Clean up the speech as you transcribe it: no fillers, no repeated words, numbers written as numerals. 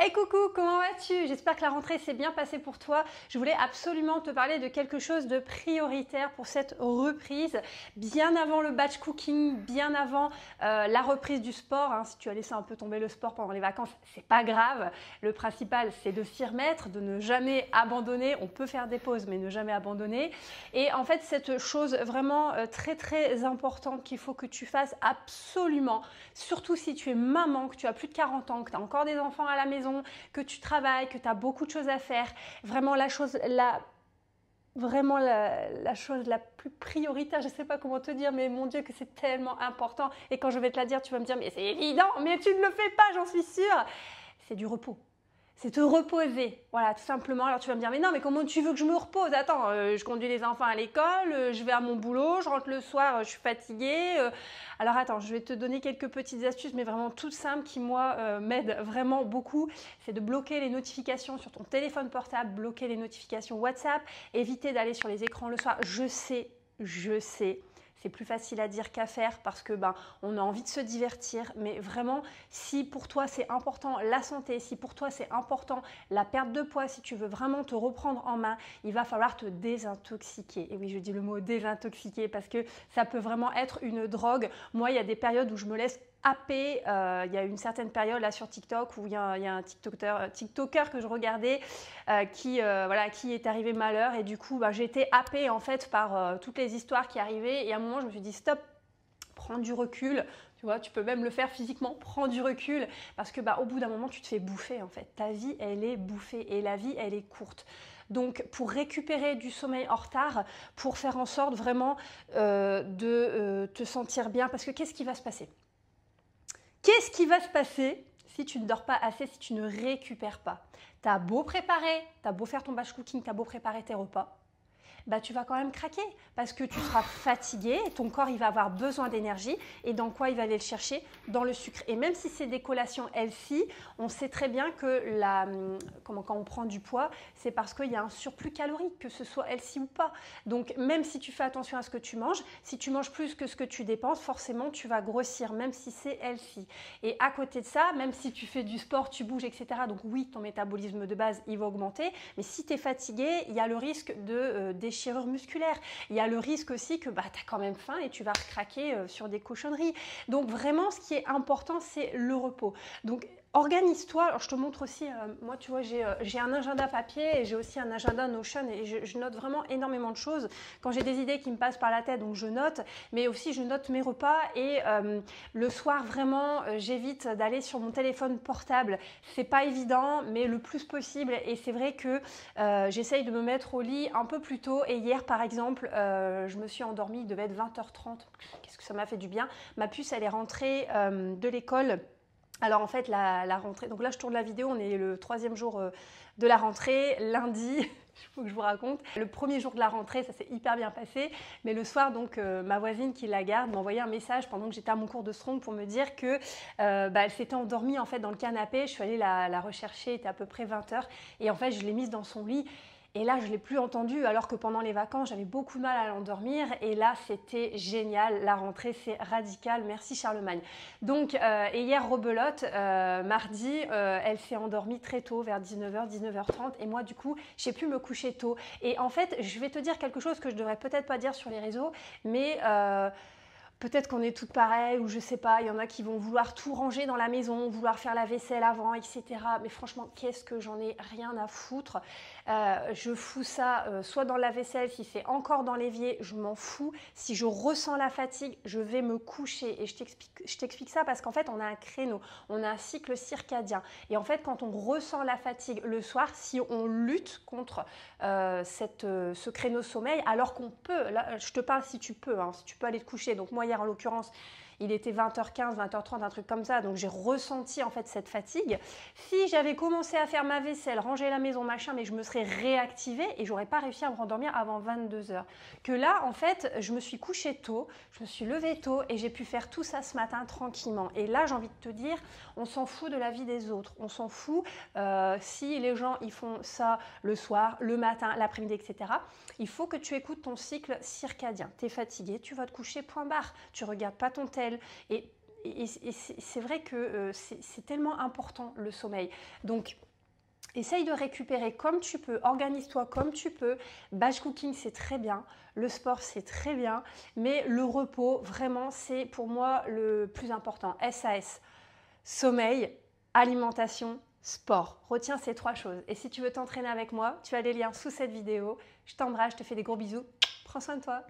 Hey coucou, comment vas-tu? J'espère que la rentrée s'est bien passée pour toi. Je voulais absolument te parler de quelque chose de prioritaire pour cette reprise, bien avant le batch cooking, bien avant la reprise du sport. Si tu as laissé un peu tomber le sport pendant les vacances, c'est pas grave. Le principal, c'est de s'y remettre, de ne jamais abandonner. On peut faire des pauses, mais ne jamais abandonner. Et en fait, cette chose vraiment très très importante qu'il faut que tu fasses absolument, surtout si tu es maman, que tu as plus de 40 ans, que tu as encore des enfants à la maison, que tu travailles, que tu as beaucoup de choses à faire, vraiment la chose la chose la plus prioritaire, je ne sais pas comment te dire, mais mon Dieu que c'est tellement important. Et quand je vais te la dire, tu vas me dire, mais c'est évident, mais tu ne le fais pas, j'en suis sûre. C'est du repos. C'est te reposer, voilà, tout simplement. Alors tu vas me dire, mais non, mais comment tu veux que je me repose? Attends, je conduis les enfants à l'école, je vais à mon boulot, je rentre le soir, je suis fatiguée. Alors attends, je vais te donner quelques petites astuces, mais vraiment toutes simples qui, moi, m'aident vraiment beaucoup. C'est de bloquer les notifications sur ton téléphone portable, bloquer les notifications WhatsApp, éviter d'aller sur les écrans le soir. Je sais. C'est plus facile à dire qu'à faire parce que on a envie de se divertir, mais vraiment, si pour toi c'est important la santé, si pour toi c'est important la perte de poids, si tu veux vraiment te reprendre en main, il va falloir te désintoxiquer. Et oui, je dis le mot désintoxiquer parce que ça peut vraiment être une drogue. Moi, il y a des périodes où je me laisse happer. Il y a une certaine période là sur TikTok où il y a un TikToker que je regardais qui est arrivé malheur et du coup j'ai été happée en fait par toutes les histoires qui arrivaient et à un moment je me suis dit stop, prends du recul. Tu vois, tu peux même le faire physiquement, prends du recul parce que au bout d'un moment tu te fais bouffer en fait. Ta vie elle est bouffée et la vie elle est courte. Donc pour récupérer du sommeil en retard, pour faire en sorte vraiment de te sentir bien, parce que qu'est-ce qui va se passer? Qu'est-ce qui va se passer si tu ne dors pas assez, si tu ne récupères pas? T'as beau préparer, t'as beau faire ton batch cooking, t'as beau préparer tes repas, tu vas quand même craquer parce que tu seras fatigué, ton corps il va avoir besoin d'énergie et dans quoi il va aller le chercher? Dans le sucre. Et même si c'est des collations healthy, on sait très bien que quand on prend du poids, c'est parce qu'il y a un surplus calorique, que ce soit healthy ou pas. Donc même si tu fais attention à ce que tu manges, si tu manges plus que ce que tu dépenses, forcément tu vas grossir, même si c'est healthy. Et à côté de ça, même si tu fais du sport, tu bouges, etc. Donc oui, ton métabolisme de base, il va augmenter, mais si tu es fatigué, il y a le risque de déchirure musculaire. Il y a le risque aussi que tu as quand même faim et tu vas recraquer sur des cochonneries. Donc vraiment, ce qui est important, c'est le repos. Donc organise-toi. Alors, je te montre aussi, moi tu vois, j'ai un agenda papier et j'ai aussi un agenda Notion et je note vraiment énormément de choses. Quand j'ai des idées qui me passent par la tête, donc je note, mais aussi je note mes repas et le soir vraiment, j'évite d'aller sur mon téléphone portable. C'est pas évident, mais le plus possible. Et c'est vrai que j'essaye de me mettre au lit un peu plus tôt. Et hier, par exemple, je me suis endormie, il devait être 20h30. Qu'est-ce que ça m'a fait du bien. Ma puce, elle est rentrée de l'école. Alors en fait, la rentrée, donc là je tourne la vidéo, on est le 3e jour de la rentrée, lundi, il faut que je vous raconte. Le premier jour de la rentrée, ça s'est hyper bien passé, mais le soir, donc ma voisine qui la garde m'a envoyé un message pendant que j'étais à mon cours de Strong pour me dire que elle s'était endormie en fait dans le canapé. Je suis allée la rechercher, il était à peu près 20h, et en fait je l'ai mise dans son lit. Et là, je ne l'ai plus entendue alors que pendant les vacances, j'avais beaucoup de mal à l'endormir. Et là, c'était génial. La rentrée, c'est radical. Merci Charlemagne. Donc, et hier, rebelote, mardi, elle s'est endormie très tôt, vers 19h, 19h30. Et moi, du coup, j'ai pu me coucher tôt. Et en fait, je vais te dire quelque chose que je devrais peut-être pas dire sur les réseaux, mais peut-être qu'on est toutes pareilles ou je sais pas, il y en a qui vont vouloir tout ranger dans la maison, vouloir faire la vaisselle avant, etc. Mais franchement, qu'est-ce que j'en ai rien à foutre. Je fous ça soit dans la vaisselle, si c'est encore dans l'évier, je m'en fous. Si je ressens la fatigue, je vais me coucher. Et je t'explique ça parce qu'en fait, on a un créneau, on a un cycle circadien. Et en fait, quand on ressent la fatigue le soir, si on lutte contre ce créneau sommeil, alors qu'on peut, là, je te parle si tu peux aller te coucher. Donc moi, hier en l'occurrence, il était 20h15, 20h30, un truc comme ça, donc j'ai ressenti en fait cette fatigue. Si j'avais commencé à faire ma vaisselle, ranger la maison, machin, mais je me serais réactivée et j'aurais pas réussi à me rendormir avant 22h. Que là, en fait, je me suis couchée tôt, je me suis levée tôt et j'ai pu faire tout ça ce matin tranquillement. Et là, j'ai envie de te dire, on s'en fout de la vie des autres, on s'en fout si les gens ils font ça le soir, le matin, l'après-midi, etc. Il faut que tu écoutes ton cycle circadien. Tu es fatigué, tu vas te coucher, point barre. Tu regardes pas ton tel. Et c'est vrai que c'est tellement important le sommeil. Donc, essaye de récupérer comme tu peux, organise-toi comme tu peux. Batch cooking, c'est très bien. Le sport, c'est très bien. Mais le repos, vraiment, c'est pour moi le plus important. SAS, sommeil, alimentation, sport. Retiens ces 3 choses. Et si tu veux t'entraîner avec moi, tu as les liens sous cette vidéo. Je t'embrasse, je te fais des gros bisous. Prends soin de toi.